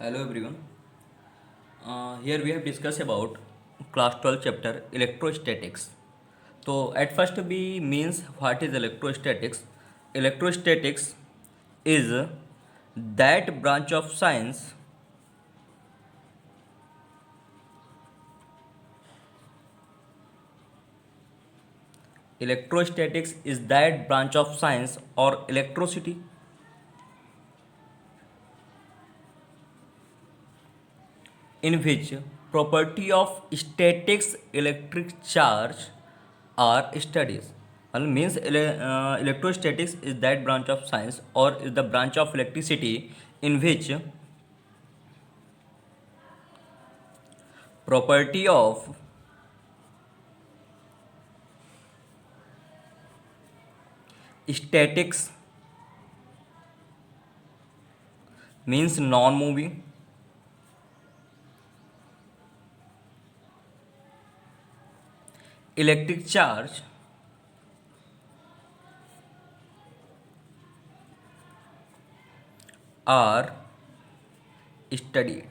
Hello everyone. Here we have discussed about class 12 chapter electrostatics. So at first we means what is electrostatics? Electrostatics is that branch of science. Electrostatics is that branch of science or electricity in which property of statics electric charge are studies. Well, means electrostatics is that branch of science or is the branch of electricity in which property of statics means non-moving electric charge are studied.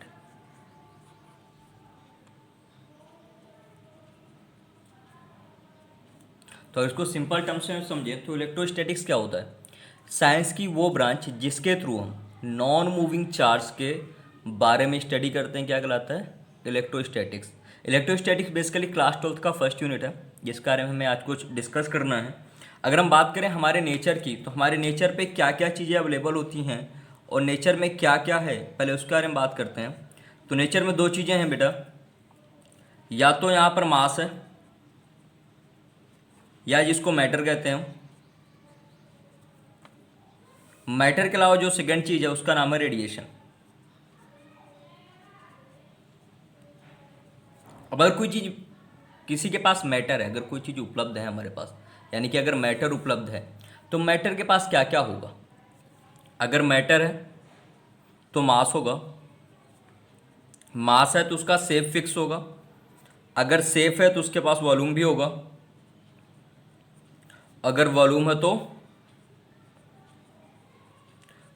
तो इसको simple terms में समझे तो electrostatics क्या होता है? Science की वो ब्रांच जिसके थ्रू हम नॉन मूविंग चार्ज के बारे में स्टडी करते हैं क्या कहलाता है? इलेक्ट्रोस्टैटिक्स. इलेक्ट्रोस्टैटिक्स बेसिकली क्लास 12 का फर्स्ट यूनिट है जिसके बारे में हमें आज कुछ डिस्कस करना है. अगर हम बात करें हमारे नेचर की तो हमारे नेचर पे क्या क्या चीज़ें अवेलेबल होती हैं और नेचर में क्या क्या है पहले उसके बारे में बात करते हैं. तो नेचर में दो चीज़ें हैं बेटा, या तो यहाँ पर मास है या जिसको मैटर कहते हैं. मैटर के अलावा जो सेकंड चीज है उसका नाम है रेडिएशन. अब अगर कोई चीज किसी के पास मैटर है, अगर कोई चीज उपलब्ध है हमारे पास, यानी कि अगर मैटर उपलब्ध है तो मैटर के पास क्या क्या होगा? अगर मैटर है तो मास होगा, मास है तो उसका शेप फिक्स होगा, अगर शेप है तो उसके पास वॉल्यूम भी होगा, अगर वॉल्यूम है तो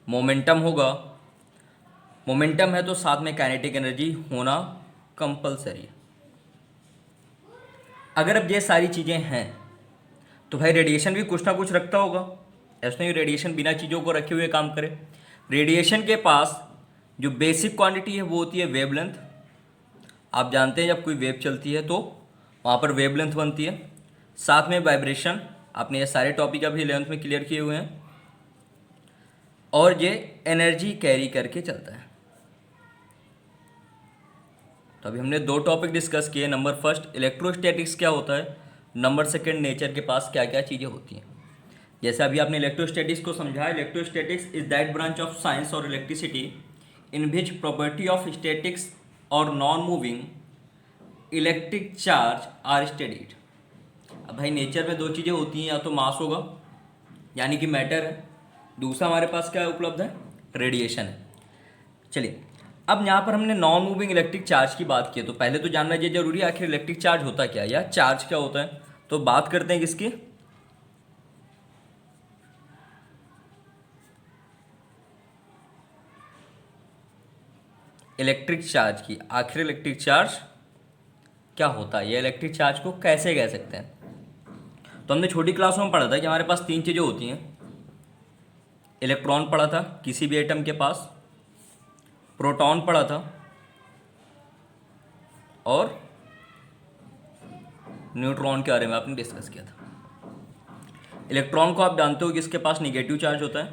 मोमेंटम होगा, मोमेंटम है तो साथ में काइनेटिक एनर्जी होना कंपलसरी है. अगर अब ये सारी चीज़ें हैं तो भाई रेडिएशन भी कुछ ना कुछ रखता होगा. ऐसा नहीं रेडिएशन बिना चीज़ों को रखे हुए काम करे. रेडिएशन के पास जो बेसिक क्वांटिटी है वो होती है वेवलेंथ. आप जानते हैं जब कोई वेव चलती है तो वहाँ पर वेवलेंथ बनती है. साथ में वाइब्रेशन, आपने ये सारे टॉपिक अभी 11th में क्लियर किए हुए हैं. और ये एनर्जी कैरी करके चलता है. तो अभी हमने दो टॉपिक डिस्कस किए. नंबर फर्स्ट इलेक्ट्रोस्टैटिक्स क्या होता है, नंबर सेकंड नेचर के पास क्या क्या चीज़ें होती हैं. जैसे अभी आपने इलेक्ट्रोस्टैटिक्स को समझा, electrostatics is that branch of science और electricity in which property of statics और non moving electric charge are studied. अब भाई नेचर में दो चीज़ें होती हैं, या तो मास होगा यानी कि मैटर है, दूसरा हमारे पास क्या उपलब्ध है? रेडिएशन है. चलिए अब यहाँ पर हमने नॉन मूविंग इलेक्ट्रिक चार्ज की बात की है तो पहले तो जानना ये जरूरी है आखिर इलेक्ट्रिक चार्ज होता क्या है या चार्ज क्या होता है. तो बात करते हैं किसकी? इलेक्ट्रिक चार्ज की. आखिर इलेक्ट्रिक चार्ज क्या होता है या इलेक्ट्रिक चार्ज को कैसे कह सकते हैं. तो हमने छोटी क्लासों में पढ़ा था कि हमारे पास तीन चीज़ें होती हैं. इलेक्ट्रॉन पढ़ा था किसी भी एटम के पास, प्रोटॉन पढ़ा था और न्यूट्रॉन के बारे में आपने डिस्कस किया था. इलेक्ट्रॉन को आप जानते हो कि इसके पास निगेटिव चार्ज होता है,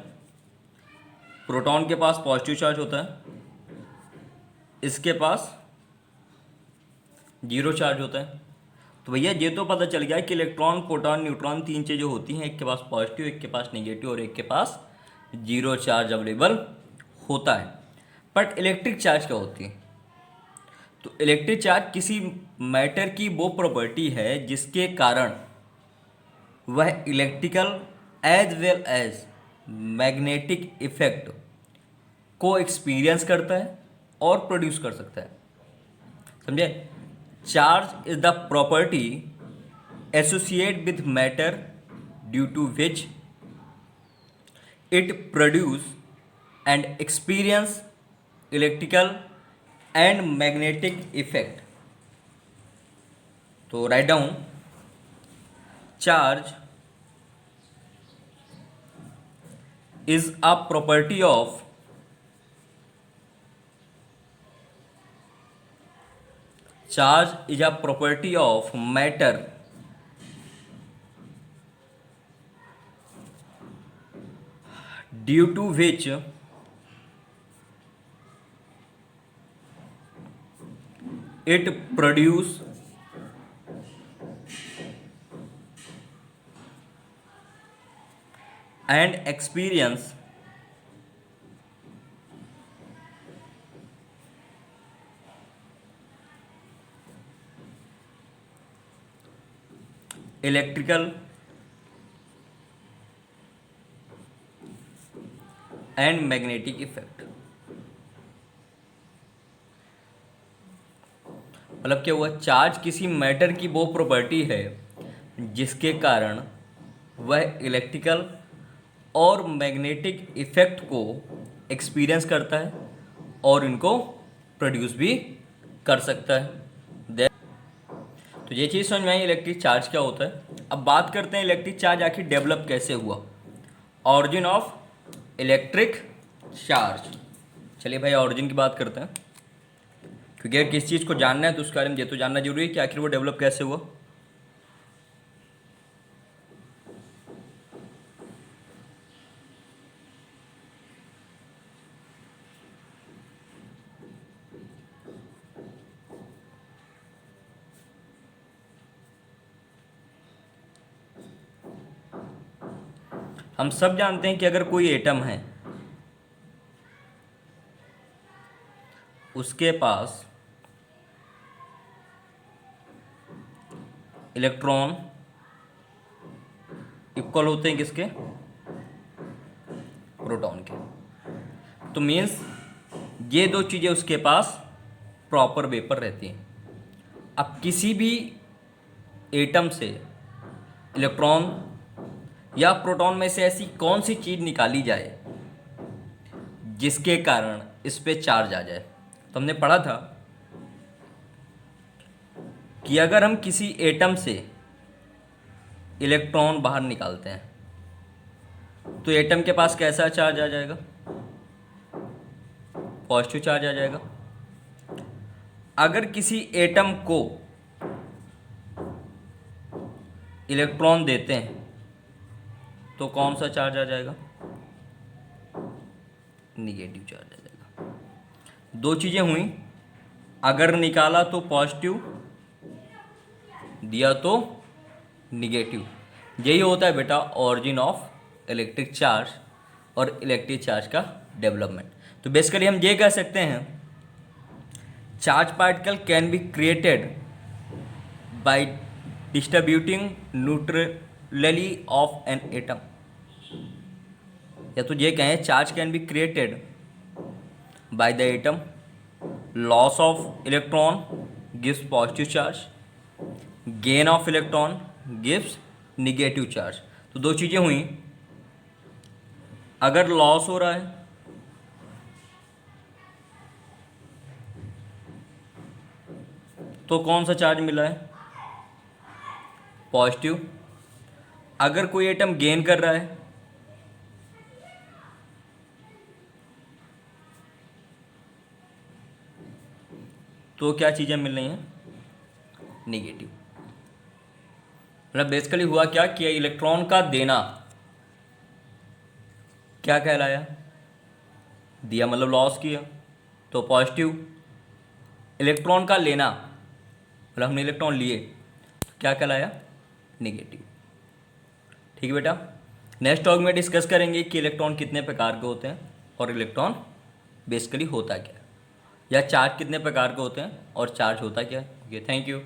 प्रोटॉन के पास पॉजिटिव चार्ज होता है, इसके पास जीरो चार्ज होता है. तो भैया ये तो पता चल गया कि इलेक्ट्रॉन प्रोटॉन न्यूट्रॉन तीन चीज़ें होती हैं, एक के पास पॉजिटिव, एक के पास नेगेटिव और एक के पास जीरो चार्ज अवेलेबल होता है. बट इलेक्ट्रिक चार्ज क्या होती है? तो इलेक्ट्रिक चार्ज किसी मैटर की वो प्रॉपर्टी है जिसके कारण वह electrical as well as magnetic effect को एक्सपीरियंस करता है और प्रोड्यूस कर सकता है. समझे? Charge is the property associate with matter due to which it produce and experience electrical and magnetic effect. तो write down, charge is a property of matter due to which it produce and experience electrical and magnetic effect। मतलब क्या हुआ, charge किसी matter की वो property है जिसके कारण वह इलेक्ट्रिकल और मैग्नेटिक इफेक्ट को एक्सपीरियंस करता है और इनको प्रोड्यूस भी कर सकता है। तो ये चीज़ समझ में आई इलेक्ट्रिक चार्ज क्या होता है। अब बात करते हैं इलेक्ट्रिक चार्ज आखिर डेवलप कैसे हुआ, ऑरिजिन ऑफ इलेक्ट्रिक चार्ज। चलिए भाई ऑरिजिन की बात करते हैं, क्योंकि अगर किसी चीज़ को जानना है तो उसके बारे में ये तो जानना जरूरी है कि आखिर वो डेवलप कैसे हुआ। हम सब जानते हैं कि अगर कोई एटम है उसके पास इलेक्ट्रॉन इक्वल होते हैं किसके, प्रोटॉन के। तो मीन्स ये दो चीज़ें उसके पास प्रॉपर वेपर रहती हैं। अब किसी भी एटम से इलेक्ट्रॉन या प्रोटॉन में से ऐसी कौन सी चीज़ निकाली जाए जिसके कारण इस पे चार्ज आ जाए। तो हमने पढ़ा था कि अगर हम किसी एटम से इलेक्ट्रॉन बाहर निकालते हैं तो एटम के पास कैसा चार्ज आ जाएगा, पॉजिटिव चार्ज आ जाएगा। अगर किसी एटम को इलेक्ट्रॉन देते हैं तो कौन सा चार्ज आ जाएगा, निगेटिव चार्ज आ जाएगा। दो चीज़ें हुई, अगर निकाला तो पॉजिटिव, दिया तो निगेटिव। यही होता है बेटा ऑरिजिन ऑफ इलेक्ट्रिक चार्ज और इलेक्ट्रिक चार्ज का डेवलपमेंट। तो बेसिकली हम ये कह सकते हैं charge particle can be created by distributing neutrally of an atom. या तो ये कहें charge can be created by the atom, loss of electron gives positive charge, gain of electron gives negative charge. तो दो चीज़ें हुई, अगर लॉस हो रहा है तो कौन सा चार्ज मिला है, पॉजिटिव। अगर कोई एटम गेन कर रहा है तो क्या चीज़ें मिल रही हैं, निगेटिव। मतलब बेसिकली हुआ क्या कि इलेक्ट्रॉन का देना क्या कहलाया, दिया मतलब लॉस किया तो पॉजिटिव। इलेक्ट्रॉन का लेना मतलब हमने इलेक्ट्रॉन लिए तो क्या कहलाया, निगेटिव। ठीक है बेटा, नेक्स्ट टॉक में डिस्कस करेंगे कि इलेक्ट्रॉन कितने प्रकार के होते हैं और इलेक्ट्रॉन बेसिकली होता क्या है, या चार्ज कितने प्रकार के होते हैं और चार्ज होता क्या है। Okay, thank you.